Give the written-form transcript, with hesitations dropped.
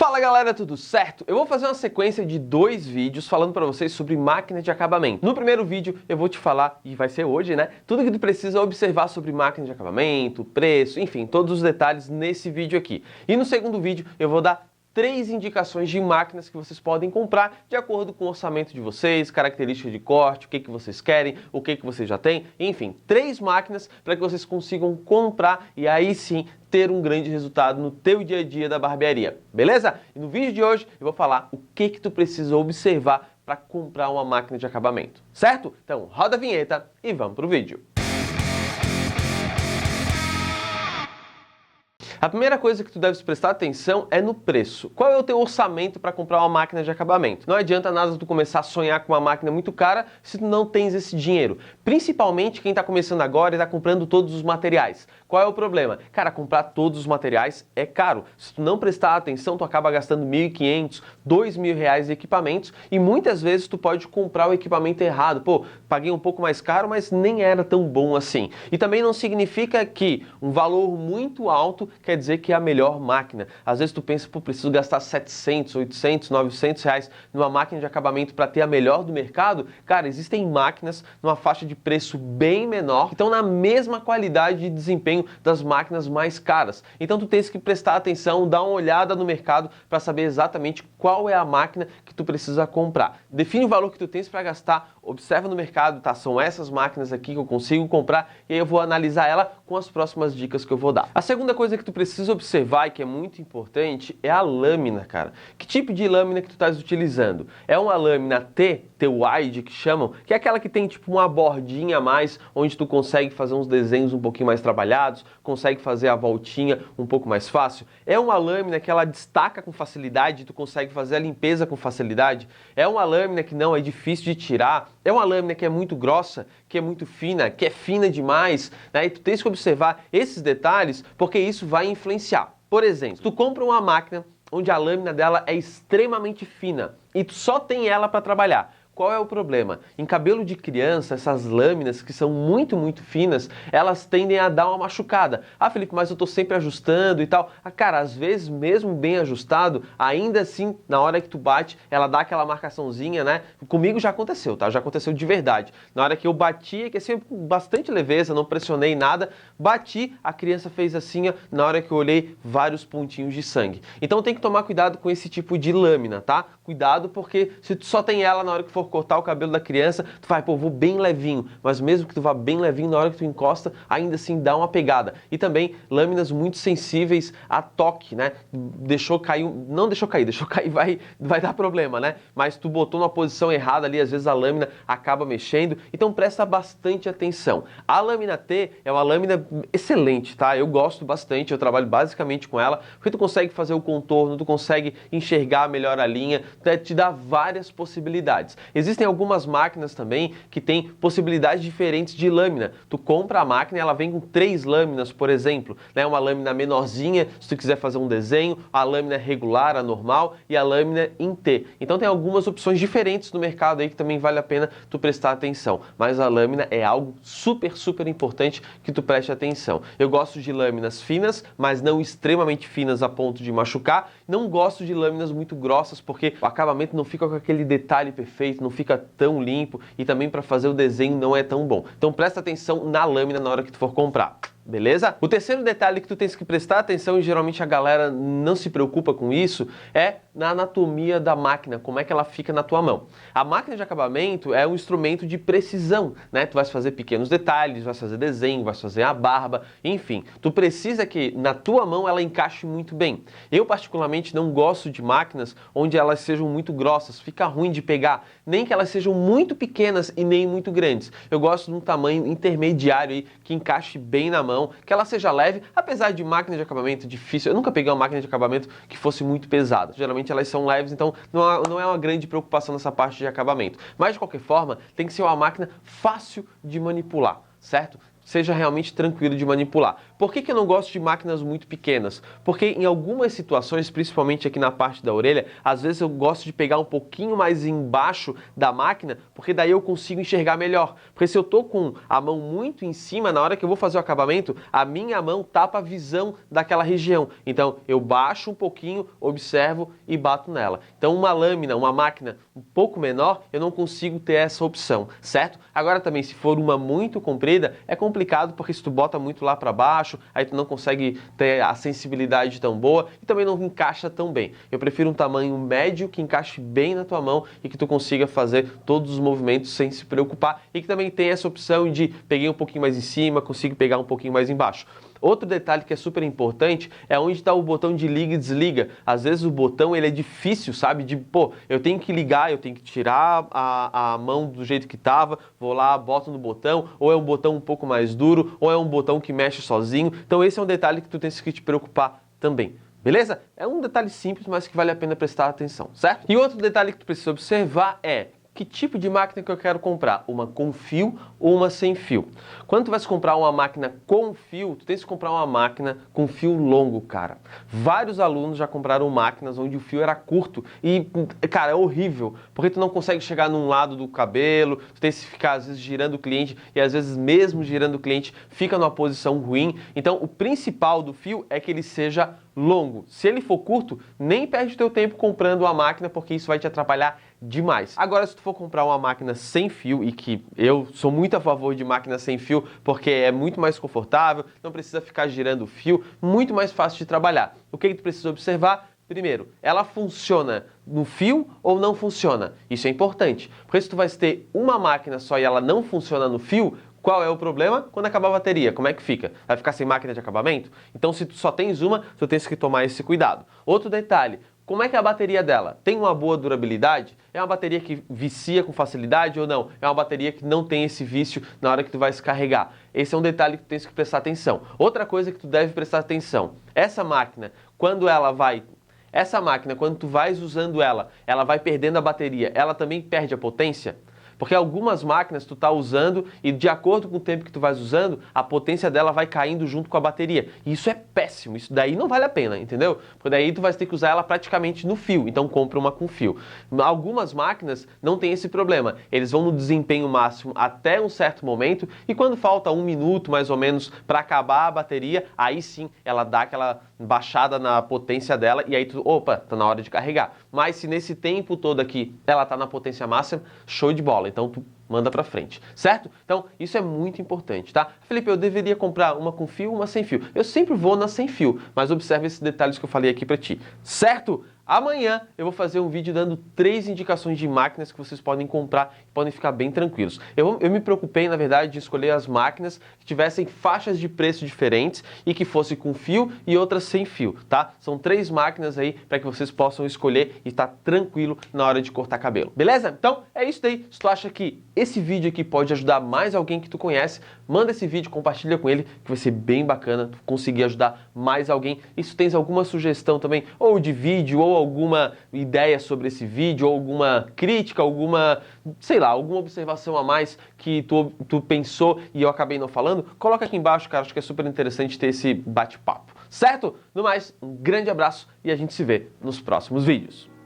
Fala galera, tudo certo? Eu vou fazer uma sequência de 2 vídeos falando para vocês sobre máquina de acabamento. No primeiro vídeo eu vou te falar, e vai ser hoje, né? Tudo que tu precisa observar sobre máquina de acabamento, preço, enfim, todos os detalhes nesse vídeo aqui. E no segundo vídeo eu vou dar 3 indicações de máquinas que vocês podem comprar de acordo com o orçamento de vocês, características de corte, o que vocês querem, o que vocês já têm, enfim, 3 máquinas para que vocês consigam comprar e aí sim ter um grande resultado no teu dia a dia da barbearia, beleza? E no vídeo de hoje eu vou falar o que tu precisa observar para comprar uma máquina de acabamento, certo? Então roda a vinheta e vamos pro vídeo. A primeira coisa que tu deve prestar atenção é no preço. Qual é o teu orçamento para comprar uma máquina de acabamento? Não adianta nada tu começar a sonhar com uma máquina muito cara se tu não tens esse dinheiro. Principalmente quem está começando agora e está comprando todos os materiais. Qual é o problema? Cara, comprar todos os materiais é caro. Se tu não prestar atenção, tu acaba gastando R$1.500, R$2.000 em equipamentos e muitas vezes tu pode comprar o equipamento errado. Pô, paguei um pouco mais caro, mas nem era tão bom assim. E também não significa que um valor muito alto quer dizer que é a melhor máquina. Às vezes tu pensa, pô, preciso gastar 700, 800, 900 reais numa máquina de acabamento para ter a melhor do mercado. Cara, existem máquinas numa faixa de preço bem menor, que estão na mesma qualidade de desempenho das máquinas mais caras. Então tu tens que prestar atenção, dar uma olhada no mercado para saber exatamente qual é a máquina que tu precisa comprar. Define o valor que tu tens para gastar, observa no mercado, tá? São essas máquinas aqui que eu consigo comprar e aí eu vou analisar ela com as próximas dicas que eu vou dar. A segunda coisa que tu precisa observar e que é muito importante é a lâmina, cara. Que tipo de lâmina que tu estás utilizando? É uma lâmina T-wide que chamam, que é aquela que tem tipo uma bordinha a mais, onde tu consegue fazer uns desenhos um pouquinho mais trabalhados, consegue fazer a voltinha um pouco mais fácil? É uma lâmina que ela destaca com facilidade, tu consegue fazer a limpeza com facilidade? É uma lâmina que não é difícil de tirar? É uma lâmina que é muito grossa, que é muito fina, que é fina demais, né? E tu tens que observar esses detalhes porque isso vai influenciar. Por exemplo, tu compra uma máquina onde a lâmina dela é extremamente fina e tu só tem ela para trabalhar. Qual é o problema? Em cabelo de criança, essas lâminas que são muito finas, elas tendem a dar uma machucada. Ah, Felipe, mas eu tô sempre ajustando e tal. Ah, cara, às vezes, mesmo bem ajustado, ainda assim, na hora que tu bate, ela dá aquela marcaçãozinha, né? Comigo já aconteceu, tá? Já aconteceu de verdade. Na hora que eu bati, que assim, bastante leveza, não pressionei nada, bati, a criança fez assim, ó, na hora que eu olhei, vários pontinhos de sangue. Então tem que tomar cuidado com esse tipo de lâmina, tá? Cuidado porque se tu só tem ela na hora que for cortar o cabelo da criança, tu vai, pô, vou bem levinho, mas mesmo que tu vá bem levinho, na hora que tu encosta, ainda assim dá uma pegada. E também lâminas muito sensíveis a toque, né? Deixou cair, não deixou cair vai dar problema, né? Mas tu botou na posição errada ali, às vezes a lâmina acaba mexendo, então presta bastante atenção. A lâmina T é uma lâmina excelente, tá? Eu gosto bastante, eu trabalho basicamente com ela, porque tu consegue fazer o contorno, tu consegue enxergar melhor a linha, te dá várias possibilidades. Existem algumas máquinas também que têm possibilidades diferentes de lâmina. Tu compra a máquina e ela vem com 3 lâminas, por exemplo, né? Uma lâmina menorzinha, se tu quiser fazer um desenho, a lâmina regular, a normal e a lâmina em T. Então tem algumas opções diferentes no mercado aí que também vale a pena tu prestar atenção. Mas a lâmina é algo super importante que tu preste atenção. Eu gosto de lâminas finas, mas não extremamente finas a ponto de machucar. Não gosto de lâminas muito grossas porque o acabamento não fica com aquele detalhe perfeito, não fica tão limpo e também para fazer o desenho não é tão bom. Então presta atenção na lâmina na hora que tu for comprar. Beleza? O terceiro detalhe que tu tens que prestar atenção, e geralmente a galera não se preocupa com isso, é na anatomia da máquina, como é que ela fica na tua mão. A máquina de acabamento é um instrumento de precisão, né? Tu vais fazer pequenos detalhes, vais fazer desenho, vais fazer a barba, enfim. Tu precisa que na tua mão ela encaixe muito bem. Eu particularmente não gosto de máquinas onde elas sejam muito grossas, fica ruim de pegar, nem que elas sejam muito pequenas e nem muito grandes. Eu gosto de um tamanho intermediário aí, que encaixe bem na mão, que ela seja leve, apesar de máquina de acabamento difícil. Eu nunca peguei uma máquina de acabamento que fosse muito pesada. Geralmente elas são leves, então não é uma grande preocupação nessa parte de acabamento. Mas de qualquer forma, tem que ser uma máquina fácil de manipular, certo? Seja realmente tranquilo de manipular. Por que eu não gosto de máquinas muito pequenas? Porque em algumas situações, principalmente aqui na parte da orelha, às vezes eu gosto de pegar um pouquinho mais embaixo da máquina, porque daí eu consigo enxergar melhor. Porque se eu tô com a mão muito em cima, na hora que eu vou fazer o acabamento, a minha mão tapa a visão daquela região. Então eu baixo um pouquinho, observo e bato nela. Então uma lâmina, uma máquina um pouco menor, eu não consigo ter essa opção, certo? Agora também, se for uma muito comprida, é complicado porque se tu bota muito lá para baixo, aí tu não consegue ter a sensibilidade tão boa e também não encaixa tão bem. Eu prefiro um tamanho médio que encaixe bem na tua mão e que tu consiga fazer todos os movimentos sem se preocupar e que também tem essa opção de peguei um pouquinho mais em cima, consigo pegar um pouquinho mais embaixo. Outro detalhe que é super importante é onde está o botão de liga e desliga. Às vezes o botão ele é difícil, sabe? Eu tenho que ligar, eu tenho que tirar a mão do jeito que estava, vou lá, boto no botão, ou é um botão um pouco mais duro, ou é um botão que mexe sozinho. Então esse é um detalhe que tu tens que te preocupar também. Beleza? É um detalhe simples, mas que vale a pena prestar atenção, certo? E outro detalhe que tu precisa observar é que tipo de máquina que eu quero comprar? Uma com fio ou uma sem fio? Quando tu vai comprar uma máquina com fio, tu tens que comprar uma máquina com fio longo, cara. Vários alunos já compraram máquinas onde o fio era curto e, cara, é horrível, porque tu não consegue chegar num lado do cabelo, tu tens que ficar, às vezes, girando o cliente e, às vezes, mesmo girando o cliente, fica numa posição ruim. Então, o principal do fio é que ele seja longo. Se ele for curto, nem perde o teu tempo comprando uma máquina, porque isso vai te atrapalhar demais. Agora, se tu for comprar uma máquina sem fio, e que eu sou muito a favor de máquina sem fio, porque é muito mais confortável, não precisa ficar girando o fio, muito mais fácil de trabalhar. O que tu precisa observar? Primeiro, ela funciona no fio ou não funciona? Isso é importante, porque se tu vai ter uma máquina só e ela não funciona no fio, qual é o problema? Quando acabar a bateria, como é que fica? Vai ficar sem máquina de acabamento? Então, se tu só tens uma, tu tens que tomar esse cuidado. Outro detalhe, como é que é a bateria dela? Tem uma boa durabilidade? É uma bateria que vicia com facilidade ou não? É uma bateria que não tem esse vício na hora que tu vai se carregar? Esse é um detalhe que tu tens que prestar atenção. Outra coisa que tu deve prestar atenção, essa máquina, quando tu vais usando ela, ela vai perdendo a bateria, ela também perde a potência? Porque algumas máquinas tu tá usando e de acordo com o tempo que tu vais usando, a potência dela vai caindo junto com a bateria. E isso é péssimo, isso daí não vale a pena, entendeu? Porque daí tu vai ter que usar ela praticamente no fio, então compra uma com fio. Algumas máquinas não tem esse problema, eles vão no desempenho máximo até um certo momento e quando falta 1 minuto mais ou menos para acabar a bateria, aí sim ela dá aquela baixada na potência dela e aí tu, opa, tá na hora de carregar. Mas se nesse tempo todo aqui ela tá na potência máxima, show de bola. Então tu manda pra frente, certo? Então isso é muito importante, tá? Felipe, eu deveria comprar uma com fio ou uma sem fio? Eu sempre vou na sem fio, mas observe esses detalhes que eu falei aqui pra ti, certo? Amanhã eu vou fazer um vídeo dando 3 indicações de máquinas que vocês podem comprar e podem ficar bem tranquilos. Eu me preocupei, na verdade, de escolher as máquinas que tivessem faixas de preço diferentes e que fossem com fio e outras sem fio, tá? São 3 máquinas aí para que vocês possam escolher e estar tranquilo na hora de cortar cabelo. Beleza? Então é isso daí. Se tu acha que esse vídeo aqui pode ajudar mais alguém que tu conhece, manda esse vídeo, compartilha com ele, que vai ser bem bacana tu conseguir ajudar mais alguém. E se tens alguma sugestão também, ou de vídeo, ou alguma ideia sobre esse vídeo, ou alguma crítica, alguma, sei lá, alguma observação a mais que tu pensou e eu acabei não falando, coloca aqui embaixo, cara, acho que é super interessante ter esse bate-papo, certo? No mais, um grande abraço e a gente se vê nos próximos vídeos.